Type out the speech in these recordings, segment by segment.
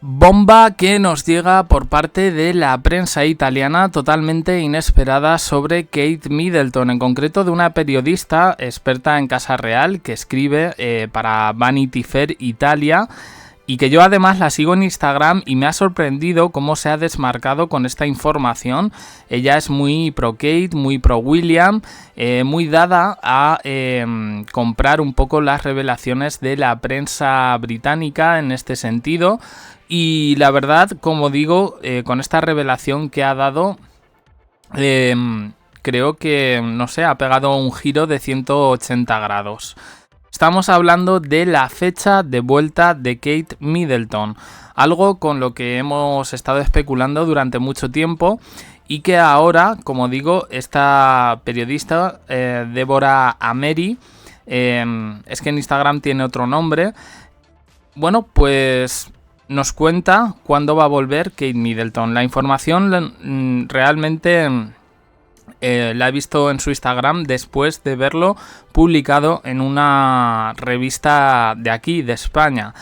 Bomba que nos llega por parte de la prensa italiana totalmente inesperada sobre Kate Middleton, en concreto de una periodista experta en Casa Real que escribe para Vanity Fair Italia y que yo además la sigo en Instagram y me ha sorprendido cómo se ha desmarcado con esta información. Ella es muy pro Kate, muy pro William, muy dada a comprar un poco las revelaciones de la prensa británica en este sentido. Y la verdad, como digo, con esta revelación que ha dado, creo que, no sé, ha pegado un giro de 180 grados. Estamos hablando de la fecha de vuelta de Kate Middleton, algo con lo que hemos estado especulando durante mucho tiempo y que ahora, como digo, esta periodista, Deborah Ameri, es que en Instagram tiene otro nombre, bueno, pues nos cuenta cuándo va a volver Kate Middleton. La información realmente la he visto en su Instagram después de verlo publicado en una revista de aquí, de España.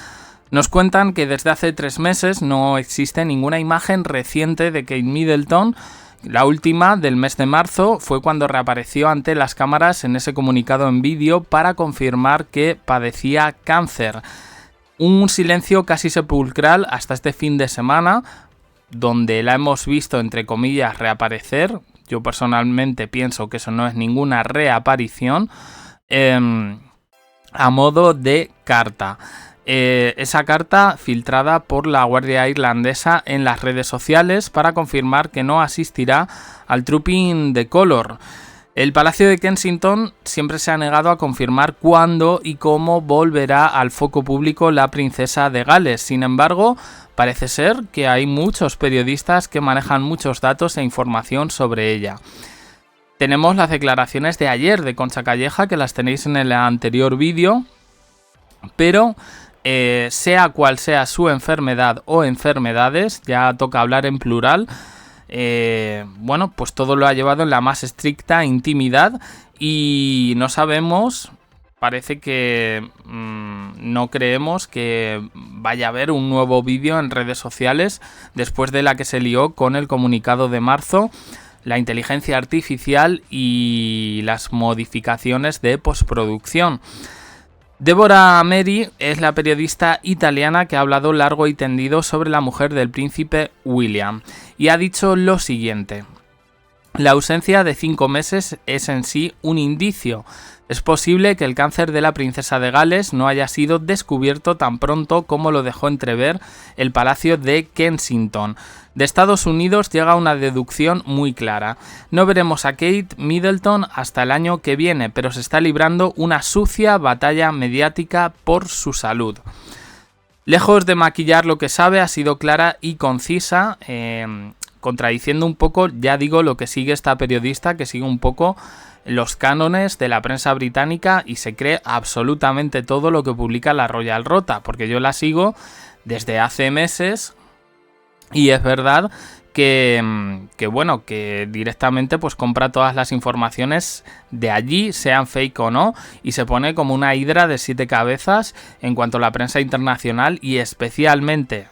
Nos cuentan que desde hace 3 meses no existe ninguna imagen reciente de Kate Middleton. La última, del mes de marzo, fue cuando reapareció ante las cámaras en ese comunicado en vídeo para confirmar que padecía cáncer. Un silencio casi sepulcral hasta este fin de semana, donde la hemos visto, entre comillas, reaparecer. Yo personalmente pienso que eso no es ninguna reaparición, a modo de carta. Esa carta filtrada por la Guardia Irlandesa en las redes sociales para confirmar que no asistirá al Trooping de Color. El Palacio de Kensington siempre se ha negado a confirmar cuándo y cómo volverá al foco público la princesa de Gales. Sin embargo, parece ser que hay muchos periodistas que manejan muchos datos e información sobre ella. Tenemos las declaraciones de ayer de Concha Calleja, que las tenéis en el anterior vídeo, pero sea cual sea su enfermedad o enfermedades, ya toca hablar en plural. Bueno, pues todo lo ha llevado en la más estricta intimidad y no sabemos, parece que no creemos que vaya a haber un nuevo vídeo en redes sociales después de la que se lió con el comunicado de marzo, la inteligencia artificial y las modificaciones de postproducción. Deborah Ameri es la periodista italiana que ha hablado largo y tendido sobre la mujer del príncipe William y ha dicho lo siguiente: la ausencia de 5 meses es en sí un indicio. Es posible que el cáncer de la princesa de Gales no haya sido descubierto tan pronto como lo dejó entrever el Palacio de Kensington. De Estados Unidos llega una deducción muy clara. No veremos a Kate Middleton hasta el año que viene, pero se está librando una sucia batalla mediática por su salud. Lejos de maquillar lo que sabe, ha sido clara y concisa, contradiciendo un poco, ya digo, lo que sigue esta periodista, que sigue un poco los cánones de la prensa británica y se cree absolutamente todo lo que publica la Royal Rota, porque yo la sigo desde hace meses y es verdad que bueno, que directamente pues compra todas las informaciones de allí, sean fake o no, y se pone como una hidra de 7 cabezas en cuanto a la prensa internacional y especialmente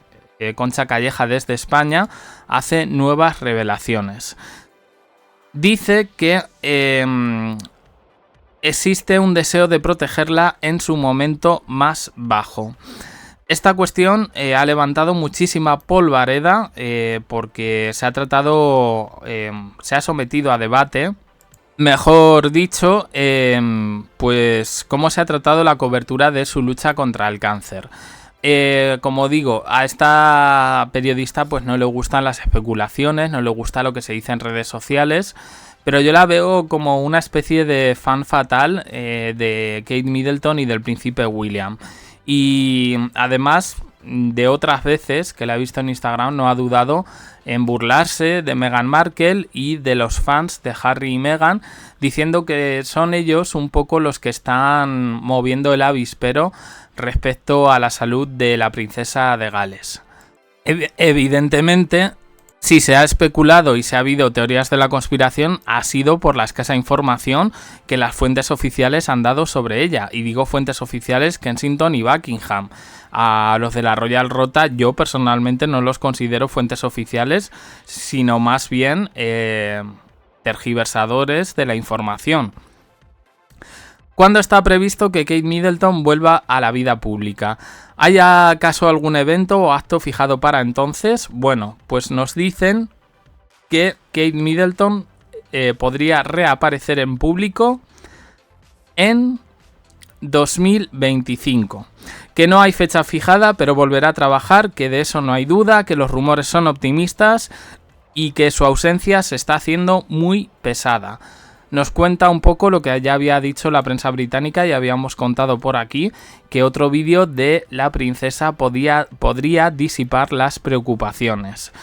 Concha Calleja desde España hace nuevas revelaciones. Dice que existe un deseo de protegerla en su momento más bajo. Esta cuestión ha levantado muchísima polvareda porque se ha sometido a debate, mejor dicho, pues cómo se ha tratado la cobertura de su lucha contra el cáncer. Como digo, a esta periodista pues no le gustan las especulaciones, no le gusta lo que se dice en redes sociales, pero yo la veo como una especie de fan fatal de Kate Middleton y del príncipe William. Y además de otras veces que la he visto en Instagram, no ha dudado en burlarse de Meghan Markle y de los fans de Harry y Meghan, diciendo que son ellos un poco los que están moviendo el avispero respecto a la salud de la princesa de Gales. Evidentemente, Si se ha especulado y se ha habido teorías de la conspiración, ha sido por la escasa información que las fuentes oficiales han dado sobre ella. Y digo fuentes oficiales, Kensington y Buckingham. A los de la Royal Rota yo personalmente no los considero fuentes oficiales, sino más bien tergiversadores de la información. ¿Cuándo está previsto que Kate Middleton vuelva a la vida pública? ¿Hay acaso algún evento o acto fijado para entonces? Bueno, pues nos dicen que Kate Middleton podría reaparecer en público en 2025. Que no hay fecha fijada, pero volverá a trabajar, que de eso no hay duda, que los rumores son optimistas y que su ausencia se está haciendo muy pesada. Nos cuenta un poco lo que ya había dicho la prensa británica y habíamos contado por aquí, que otro vídeo de la princesa podría disipar las preocupaciones.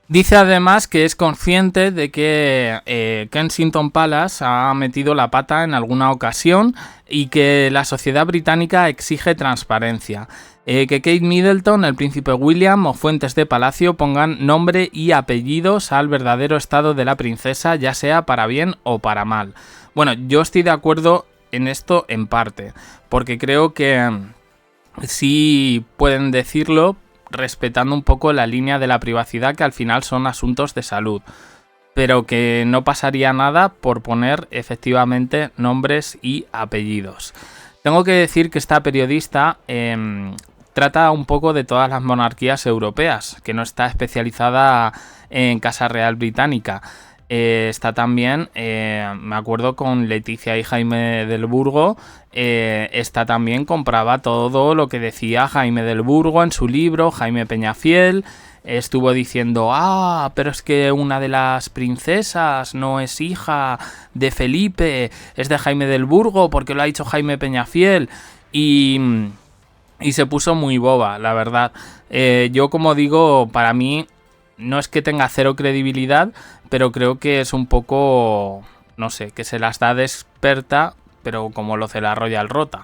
Dice además que es consciente de que Kensington Palace ha metido la pata en alguna ocasión y que la sociedad británica exige transparencia. Que Kate Middleton, el príncipe William o fuentes de palacio pongan nombre y apellidos al verdadero estado de la princesa, ya sea para bien o para mal. Bueno, yo estoy de acuerdo en esto en parte, porque creo que sí pueden decirlo respetando un poco la línea de la privacidad, que al final son asuntos de salud, pero que no pasaría nada por poner efectivamente nombres y apellidos. Tengo que decir que esta periodista trata un poco de todas las monarquías europeas, que no está especializada en Casa Real Británica. Está también, me acuerdo, con Leticia y Jaime del Burgo. Esta también compraba todo lo que decía Jaime del Burgo en su libro, Jaime Peñafiel. Estuvo diciendo, pero es que una de las princesas no es hija de Felipe, es de Jaime del Burgo porque lo ha dicho Jaime Peñafiel. Y se puso muy boba, la verdad. Yo, como digo, para mí no es que tenga cero credibilidad, pero creo que es un poco, no sé, que se las da de experta, pero como lo de la Royal Rota.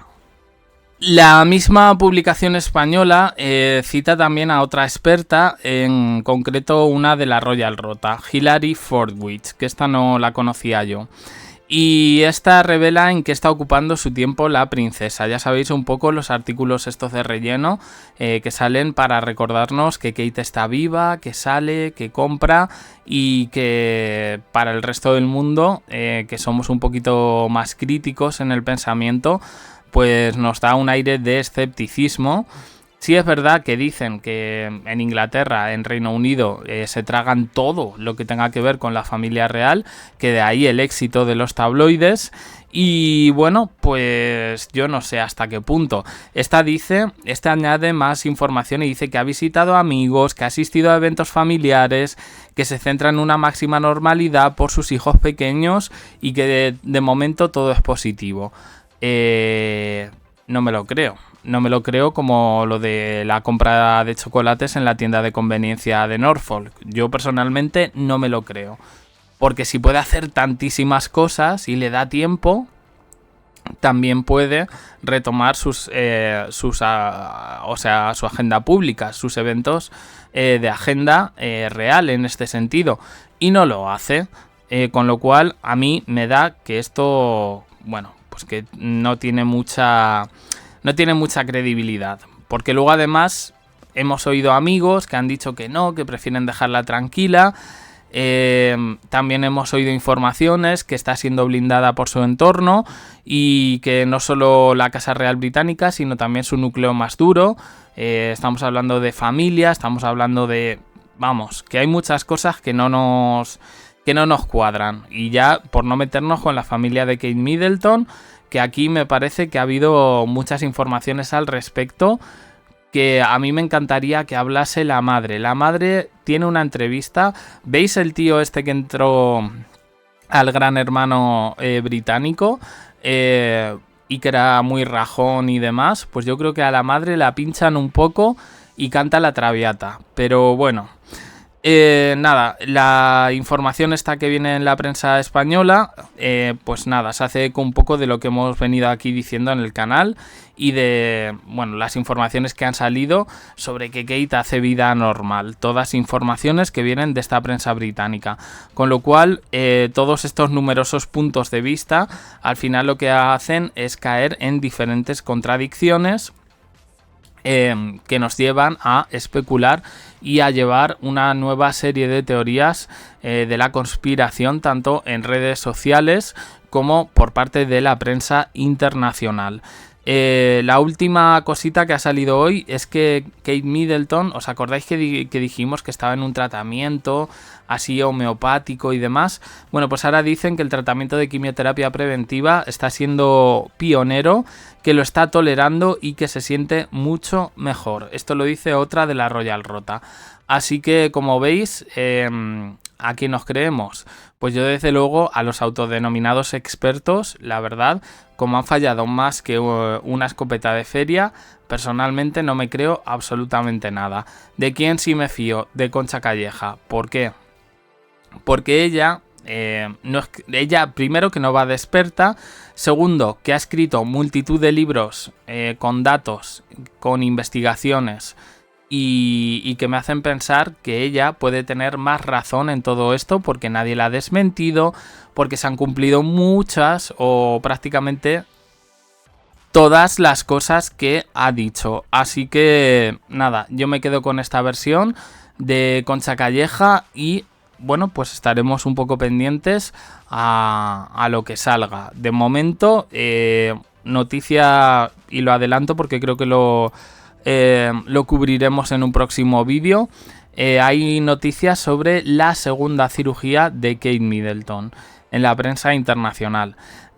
La misma publicación española cita también a otra experta, en concreto una de la Royal Rota, Hilary Fordwich, que esta no la conocía yo. Y esta revela en qué está ocupando su tiempo la princesa. Ya sabéis un poco los artículos estos de relleno que salen para recordarnos que Kate está viva, que sale, que compra, y que para el resto del mundo, que somos un poquito más críticos en el pensamiento, pues nos da un aire de escepticismo. Sí es verdad que dicen que en Inglaterra, en Reino Unido, se tragan todo lo que tenga que ver con la familia real, que de ahí el éxito de los tabloides. Y bueno, pues yo no sé hasta qué punto. Esta añade más información y dice que ha visitado amigos, que ha asistido a eventos familiares, que se centra en una máxima normalidad por sus hijos pequeños y que de momento todo es positivo. No me lo creo. No me lo creo, como lo de la compra de chocolates en la tienda de conveniencia de Norfolk. Yo personalmente no me lo creo. Porque si puede hacer tantísimas cosas y le da tiempo, también puede retomar su agenda pública, sus eventos de agenda real en este sentido. Y no lo hace. Con lo cual a mí me da que esto, bueno, pues que no tiene mucha credibilidad, porque luego además hemos oído amigos que han dicho que no, que prefieren dejarla tranquila. También hemos oído informaciones que está siendo blindada por su entorno y que no solo la Casa Real Británica, sino también su núcleo más duro. Estamos hablando de familia, estamos hablando de, vamos, que hay muchas cosas que no nos cuadran. Y ya por no meternos con la familia de Kate Middleton, que aquí me parece que ha habido muchas informaciones al respecto, que a mí me encantaría que hablase la madre. La madre tiene una entrevista. ¿Veis el tío este que entró al Gran Hermano británico? Y que era muy rajón y demás. Pues yo creo que a la madre la pinchan un poco y canta la Traviata. Pero bueno, Nada, la información esta que viene en la prensa española, pues nada, se hace eco un poco de lo que hemos venido aquí diciendo en el canal y de, bueno, las informaciones que han salido sobre que Kate hace vida normal. Todas informaciones que vienen de esta prensa británica. Con lo cual, todos estos numerosos puntos de vista, al final lo que hacen es caer en diferentes contradicciones que nos llevan a especular y a llevar una nueva serie de teorías de la conspiración, tanto en redes sociales como por parte de la prensa internacional. La última cosita que ha salido hoy es que Kate Middleton, ¿os acordáis que dijimos que estaba en un tratamiento así homeopático y demás? Bueno, pues ahora dicen que el tratamiento de quimioterapia preventiva está siendo pionero, que lo está tolerando y que se siente mucho mejor. Esto lo dice otra de la Royal Rota. Así que, como veis, ¿a quién nos creemos? Pues yo desde luego a los autodenominados expertos, la verdad, como han fallado más que una escopeta de feria, personalmente no me creo absolutamente nada. ¿De quién sí me fío? De Concha Calleja. ¿Por qué? Porque ella, primero, que no va de experta. Segundo, que ha escrito multitud de libros con datos, con investigaciones, y que me hacen pensar que ella puede tener más razón en todo esto porque nadie la ha desmentido, porque se han cumplido muchas o prácticamente todas las cosas que ha dicho. Así que nada, yo me quedo con esta versión de Concha Calleja y bueno, pues estaremos un poco pendientes a lo que salga. De momento, noticia, y lo adelanto porque creo que lo cubriremos en un próximo vídeo. Hay noticias sobre la segunda cirugía de Kate Middleton en la prensa internacional.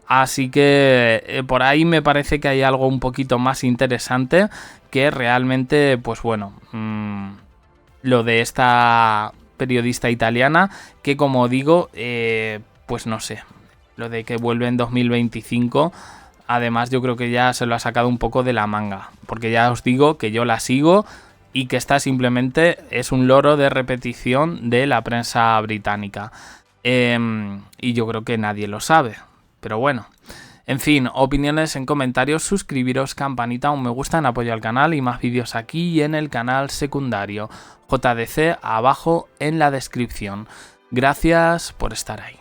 Así que por ahí me parece que hay algo un poquito más interesante que realmente, pues bueno, lo de esta periodista italiana que, como digo, pues no sé, lo de que vuelve en 2025... Además, yo creo que ya se lo ha sacado un poco de la manga, porque ya os digo que yo la sigo y que esta simplemente es un loro de repetición de la prensa británica. Y yo creo que nadie lo sabe, pero bueno. En fin, opiniones en comentarios, suscribiros, campanita, un me gusta en apoyo al canal y más vídeos aquí y en el canal secundario. JDC abajo en la descripción. Gracias por estar ahí.